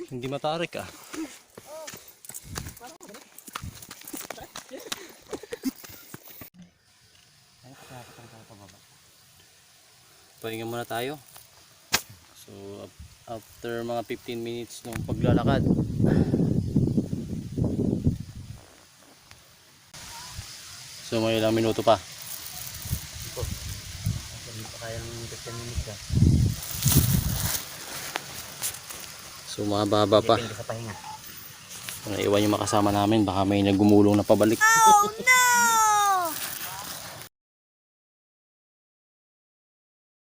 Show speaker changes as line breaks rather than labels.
Hindi matarik ah. Pahinga muna tayo. So after mga 15 minutes ng paglalakad, so may ilang minuto pa.
Hindi pa kaya ng 15 minutes ka.
So mahaba pa.
Depende sa pahinga.
Naiwan yung makasama namin, baka may nagumulong na pabalik. Oh no!